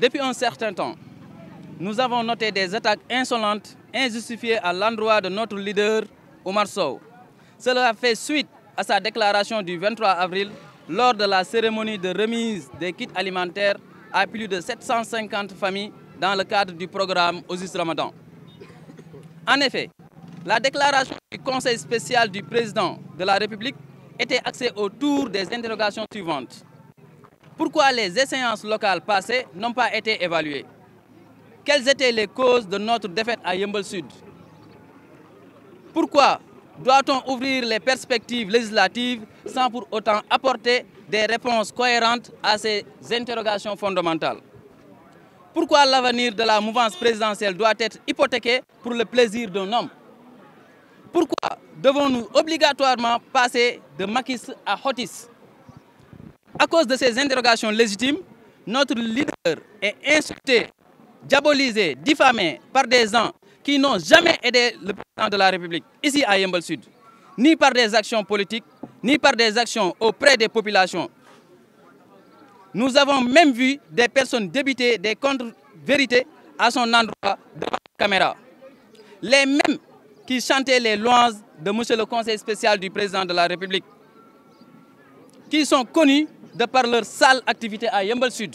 Depuis un certain temps, nous avons noté des attaques insolentes, injustifiées à l'endroit de notre leader, Oumar Sow. Cela fait suite à sa déclaration du 23 avril lors de la cérémonie de remise des kits alimentaires à plus de 750 familles dans le cadre du programme Osis Ramadan. En effet, la déclaration du Conseil spécial du président de la République était axée autour des interrogations suivantes. Pourquoi les échéances locales passées n'ont pas été évaluées? Quelles étaient les causes de notre défaite à Yeumbeul Sud? Pourquoi doit-on ouvrir les perspectives législatives sans pour autant apporter des réponses cohérentes à ces interrogations fondamentales? Pourquoi l'avenir de la mouvance présidentielle doit être hypothéqué pour le plaisir d'un homme? Pourquoi devons-nous obligatoirement passer de Macky à Hotis? À cause de ces interrogations légitimes, notre leader est insulté, diabolisé, diffamé par des gens qui n'ont jamais aidé le président de la République, ici à Yeumbeul Sud, ni par des actions politiques, ni par des actions auprès des populations. Nous avons même vu des personnes débiter des contre-vérités à son endroit devant la caméra. Les mêmes qui chantaient les louanges de monsieur le Conseil spécial du président de la République, qui sont connus de par leur sale activité à Yeumbeul Sud.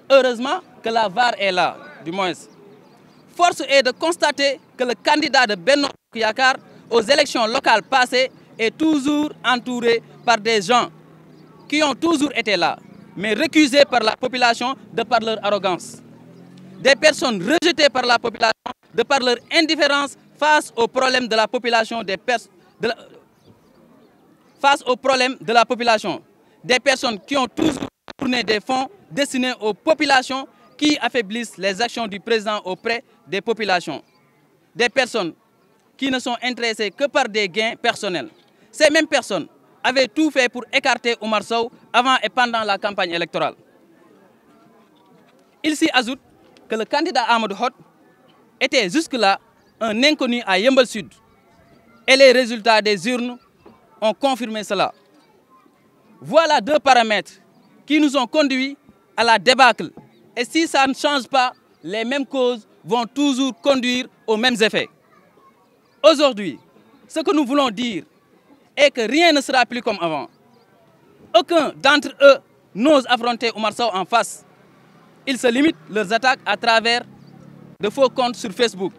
Heureusement que la VAR est là, du moins. Force est de constater que le candidat de Benno Bokk Yakaar aux élections locales passées est toujours entouré par des gens qui ont toujours été là, mais récusés par la population de par leur arrogance. Des personnes rejetées par la population de par leur indifférence face aux problèmes de la population, face aux problèmes de la population. Des personnes qui ont toujours tourné des fonds destinés aux populations qui affaiblissent les actions du président auprès des populations. Des personnes qui ne sont intéressées que par des gains personnels. Ces mêmes personnes avaient tout fait pour écarter Oumar Sow avant et pendant la campagne électorale. Il s'y ajoute que le candidat Amadou Hott était jusque-là un inconnu à Yeumbeul Sud. Et les résultats des urnes ont confirmé cela. Voilà deux paramètres qui nous ont conduits à la débâcle. Et si ça ne change pas, les mêmes causes vont toujours conduire aux mêmes effets. Aujourd'hui, ce que nous voulons dire est que rien ne sera plus comme avant. Aucun d'entre eux n'ose affronter Oumar Sow en face. Ils se limitent leurs attaques à travers de faux comptes sur Facebook,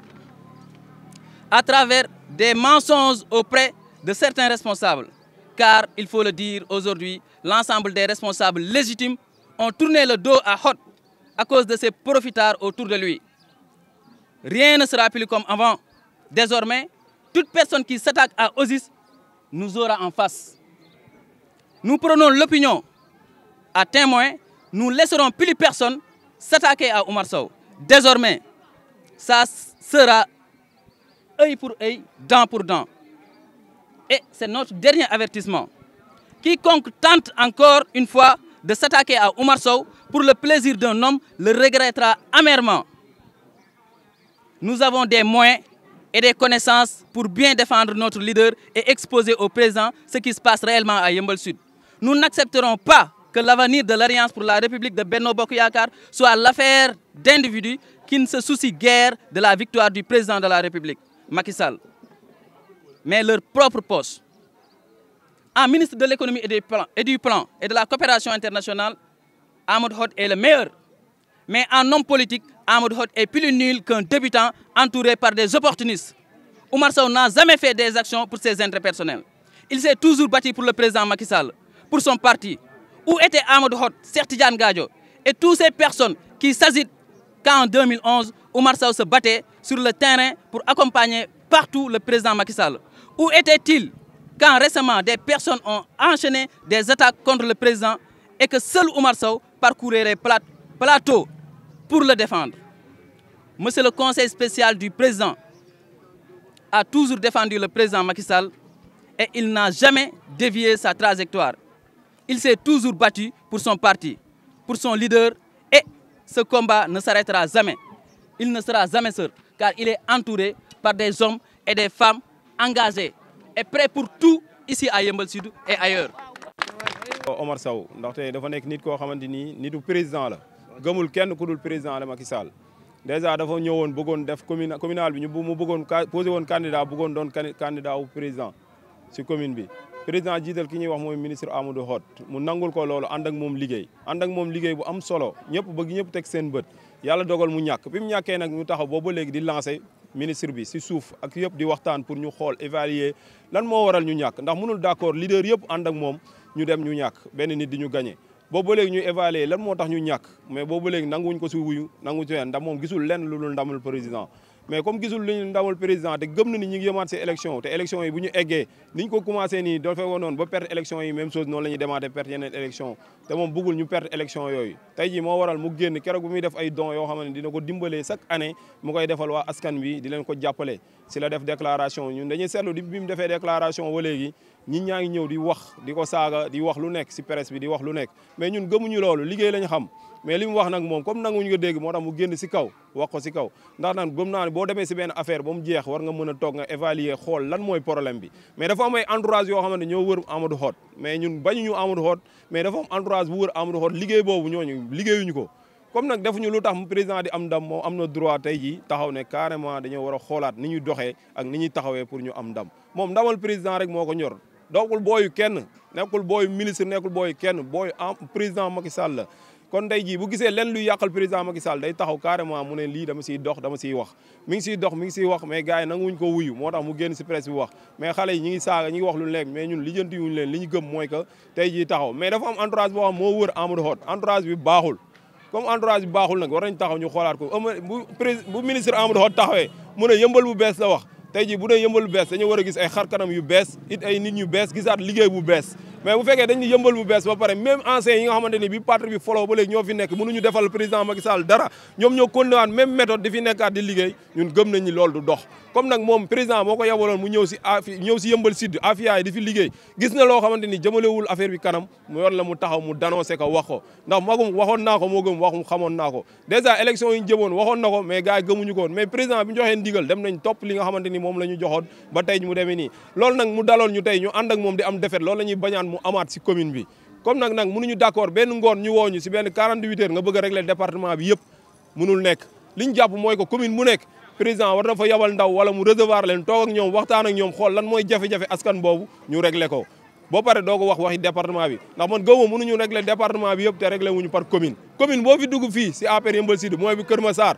à travers des mensonges auprès de certains responsables. Car, il faut le dire aujourd'hui, l'ensemble des responsables légitimes ont tourné le dos à Hott à cause de ces profitards autour de lui. Rien ne sera plus comme avant. Désormais, toute personne qui s'attaque à Osis nous aura en face. Nous prenons l'opinion à témoin, nous laisserons plus personne s'attaquer à Oumar Sow. Désormais, ça sera œil pour œil, dent pour dent. Et c'est notre dernier avertissement. Quiconque tente encore une fois de s'attaquer à Oumar Sow pour le plaisir d'un homme le regrettera amèrement. Nous avons des moyens et des connaissances pour bien défendre notre leader et exposer au président ce qui se passe réellement à Yeumbeul Sud. Nous n'accepterons pas que l'avenir de l'Alliance pour la République de Benno Bokk Yakaar soit l'affaire d'individus qui ne se soucient guère de la victoire du président de la République, Macky Sall, mais leur propre poche. En ministre de l'économie et du plan et de la coopération internationale, Amadou Hott est le meilleur. Mais en homme politique, Amadou Hott est plus nul qu'un débutant entouré par des opportunistes. Oumar Sow n'a jamais fait des actions pour ses intérêts personnels. Il s'est toujours battu pour le président Macky Sall, pour son parti. Où était Amadou Hott, Cheikh Tidiane Gadio et toutes ces personnes qui s'agitent qu'en 2011, Oumar Sow se battait sur le terrain pour accompagner partout le président Macky Sall? Où était-il quand récemment des personnes ont enchaîné des attaques contre le président et que seul Oumar Sow parcourait les plateaux pour le défendre? Monsieur le Conseil spécial du président a toujours défendu le président Macky Sall et il n'a jamais dévié sa trajectoire. Il s'est toujours battu pour son parti, pour son leader et ce combat ne s'arrêtera jamais. Il ne sera jamais seul car il est entouré par des hommes et des femmes engagés et prêts pour tout ici à Yeumbeul Sud et ailleurs. Oumar Sow ndaxte dafa nekk nit koo xamante ni nitu président la gëmul kenn ku dul président Macky Sall déjà dafa ñëwoon bëggoon def communal bi mu bëggoon posé woon candidat bëggoon doon candidat wu président si commune bi président jiital ki ñuy wax mooy ministre Amadou Hott mu nangul ko loolu ànd ak moom liggéey bu am solo ñëpp bëgg ñëpp teg seen bët yàlla dogal mu ñàkk bi mu ñàkkee nag ñu taxaw boobu ba léegi di lancé ministre bi si suuf ak yëpp di waxtaan pour ñu xool évaluer lan moo waral ñu ñàkk ndax mënul d'accord leader yëpp ànd ak moom ñu dem ñu ñàkk benn nit di ñu gagné boobu ba léegi ñu évaluer lan moo tax ñu ñàkk mais boobu ba léegi nanguwuñ ko si wuyu nanguwuñ si ndax moom gisul lenn lu dul ndamul président mais comme gisul lu ñu ndamul président te gëm na ni ñu ngi yemaat si élection te élection yi bu ñu eggee niñ ko commencé nii dafa woon noonu ba perte élection yi même chose noonu la ñuy demaatee perte yeneen élection te moom bëggul ñu perte élection yooyu tey jii moo waral mu génn keroog bu muy def ay dons yoo xam ne dina ko dimbalee chaque année mu koy defal waa askan bi di leen ko jàppale si la def déclaration ñun dañuy seetlu bi mu defee déclaration ba léegi ñi ñaa ngi ñëw di wax di ko saaga di wax lu nekk si presse bi di wax lu nekk mais ñun gëmuñu loolu liggéey lañ xam mais li mu wax nag moom comme nanguñu ko dégg moo tax mu génn si kaw wax ko si kaw ndax nag gëm naa ne boo demee si benn affaire ba mu jeex war nga mën a toog nga évaluer xool lan mooy problème bi mais dafa am ay entourage yoo xamante ne ñoo wër Amadou Hott mais ñun bañuñu Amadou Hott mais dafa am entourage bu wër Amadou Hott liggéey boobu ñooñu liggéeyuñu ko comme nag defuñu lu tax mu président di am ndam moom am na droit tey jii taxaw ne carrément dañoo war a xoolaat ni ñuy doxee ak ni ñuy taxawee pour ñu am ndam moom ndamal président rek moo ko ñor doogul booyu kenn nekkul booyu ministre nekkul booyu kenn booyu président Macky Sall la kon tey jii bu gisee leen luy yàqal président Macky Sall day taxaw carrément mu ne lii dama siy dox dama siy wax mi ngi siy dox mi ngi siy wax mais gars yi nanguwuñ ko wuyu moo tax mu génn si presse bi wax mais xale yi ñi ngi saaga ñi ngi wax lu lekk mais ñun lijjanti wuñu leen li ñu gëm mooy que tey jii taxaw mais dafa am entourage boo xam moo wër Amadou Hott entourage bi baaxul comme entourage bi baaxul nag war nañ taxaw ñu xoolaat ko bu ministre Amadou Hott taxawee mu ne yëmbal bu bees la wax tey jii bu dee yëmbal bu bees dañu war a gis ay xar kanam yu bees it ay nit ñu bees gisaat liggéey bu bees mais bu fekkee dañu yëmbal bu bees ba pare même anciens yi nga xamante ni bi parti bi foloo ba léegi ñoo fi nekk mënuñu defal président Macky Sall dara ñoom ñoo continué même méthode di fi nekkaat di liggéey ñun gëm nañ ni loolu du dox comme nag moom président moo ko yabaloon mu ñëw si yëmbal sud Afia yi di fi liggéey gis na loo xamante ni jëmalewul affaire bi kanam mu yor la mu taxaw mu dénoncé ko wax ko ndax magum waxoon naa ko moo gëm waxum xamoon naa ko dèjà élection yi ñu jëmoon waxoon na ko mais gars yi gëmuñu ko woon mais président bi ñu joxee ndigal dem nañ topp li nga xamante ni moom la ñu joxoon ba tey mu demee nii loolu nag mu daloon ñu tey ñu ànd ak moom di am défaite loolu la ñuy bañaan mu amaat si commune bi comme nag mënuñu d'accord benn ngoon ñu woo ñu si benn 48 heures nga bëgg a régler département bi yëpp mënul nekk li ñu jàpp mooy ko commune mu nekk président war na fa yabal ndaw wala mu recevoir leen toog ak ñoom waxtaan ak ñoom xool lan mooy jafe-jafe askan boobu ñu régler ko boo pare doo ko waxi département bi ndax man gëwuma mënuñu régler département bi yëpp te régler wuñu par commune boo fi dugg fii si APR Yeumbeul Sud mooy bi Kër Massar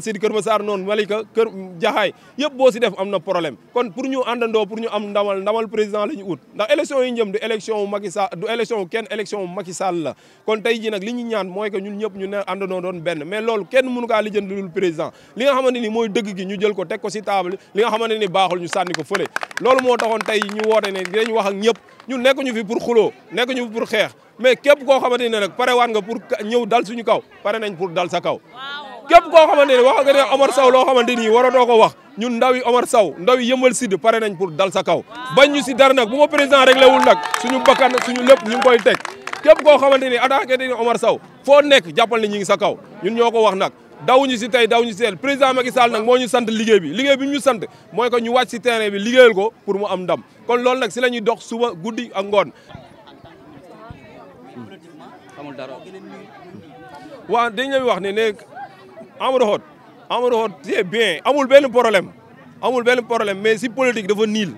Sud Kër Massar noonu Malika Kër Jaxaay yëpp boo si def am na problème kon pour ñu àndandoo pour ñu am ndamal président la ñu ut ndax élection yi jëm du élection wu Macky Sall du élection wu kenn élection wu Macky Sall la kon tey ji nag li ñu ñaan mooy que ñun ñëpp ñu ne àndandoo doon benn mais loolu kenn mënu kaa lijjanti lu dul président li nga xamante ni mooy dëgg gi ñu jël ko teg ko si table li nga xamante ni baaxul ñu sànni ko fële loolu moo taxoon tey ñu woote ne dinañ wax ak ñëpp ñun nekkuñu fi pour xuloo nekkuñu fi pour xeex mais képp koo xamante ne nag pare waat nga pour ñëw dal suñu kaw pare nañ pour dal sa kaw képp koo xamante ne wax nga ne Omar Sow loo xamante ni waratoo ko wax ñun ndaw yi Omar Sow ndaw yi Yeumbeul Sud pare nañ pour dal sa kaw bañ ñu si dara nag bu ma président réglé wul nag suñu bakkan suñu lépp ñu ngi koy teg képp koo xamante ni attaqué ni Omar Sow foo nekk jàppal ne ñu ngi sa kaw ñun ñoo ko wax nag dawuñu si tey dawuñu si teel président Macky Sall nag moo ñu sant liggéey bi ñu sant mooy que ñu wàcc si terrain bi liggéeyal ko pour mu am ndam kon loolu nag si la ñuy dox suba guddi ak ngoon amul dara waaw dañ lay wax ne Amadou Hott c'est bien amul benn problème mais si politique dafa niil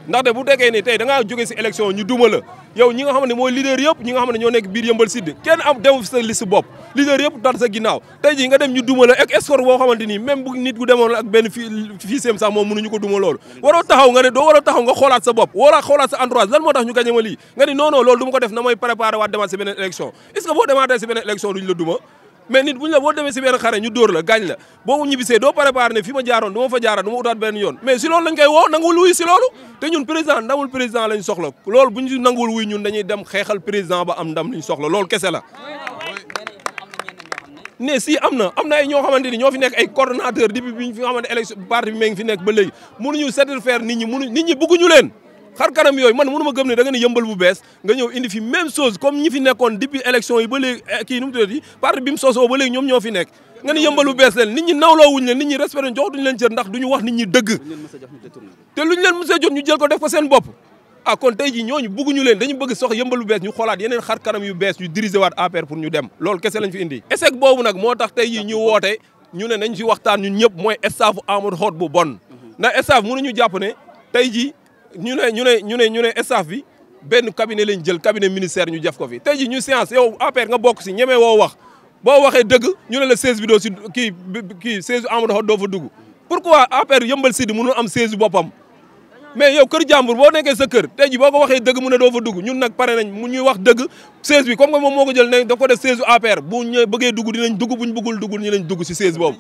ndaxte bu tekkee ni tey da ngaa jóge si élection ñu duma la yow ñi nga xam ne mooy leader yëpp ñi nga xam ne ñoo nekk biir Yeumbeul Sud kenn am dem sa liste bopp leader yëpp dal sa ginnaaw tey jii nga dem ñu duma la ak escorte boo xamante ni même bu nit ku demoon ak benn fiisem sax moom mënuñu ko duma loolu waroo taxaw nga ne doo war a taxaw nga xoolaat sa bopp wala xoolaat sa entourage lan moo tax ñu gañe ma lii nga ni non loolu du ma ko def na may préparé waat demaat si beneen élection est-ce que boo demaatee si beneen élection duñu la duma mais nit buñ la boo demee si benn xare ñu dóor la gaañ la boo ñibbisee doo préparé ne fi ma jaaroon du ma fa jaaraat du ma utaat benn yoon mais si loolu lañ koy woo nanguwul wuy si loolu te ñun président ndamul président lañ soxla loolu bu ñu nanguwul wuy ñun dañuy dem xeexal président ba am ndam liñ soxla loolu kese la ne si am na ay ñoo xamante ni ñoo fi nekk ay coordonnateur depuis bi ñu fi nga xamante élection parti bi mee ngi fi nekk ba léegi mënuñu satisfaire nit ñi bëgguñu leen xar kanam yooyu man mënu ma gëm ne da nga ne Yeumbeul bu bees nga ñëw indi fi même chose comme ñi fi nekkoon depuis élection yi ba léegi kii nu mu tuddati parti bi mu sosoo ba léegi ñoom ñoo fi nekk nga ne Yeumbeul bu bees leen nit ñi nawloo wuñ leen nit ñi respecté joxutuñ leen cër ndax duñu wax nit ñi dëgg te luñ leen mës a jot ñu jël ko def ko seen bopp ah kon tey jii ñooñu bëgguñu leen dañu bëgg sox yëmbal bu bees ñu xoolaat yeneen xar kanam yu bees ñu diriger waat APR pour ñu dem loolu kese lañ fi indi échec boobu nag moo tax tey jii ñu woote ñu ne nañ fi waxtaan ñun ñëpp mooy staff Amadou Hott bu bon ndax staff mënuñu jàpp ne tey jii ñu ne staff bi benn cabinet lañ jël cabinet ministère ñu def ko fi tey jii ñu séance yow APR nga bokk si ñemee woo wax boo waxee dëgg ñu ne la 16 bi doo si kii 16 Amadou Hott doo fa dugg pourquoi APR yëmbal sud mënul am 16 boppam mais yow kër jàmbur boo nekkee sa kër tey jii boo ko waxee dëgg mu ne doo fa dugg ñun nag pare nañ mu ñuy wax dëgg 16 bi comme que moom moo ko jël ne da ko def 16 APR bu ñu bëggee dugg dinañ dugg buñ bëggul dugg ñu lañ dugg si 16 boobu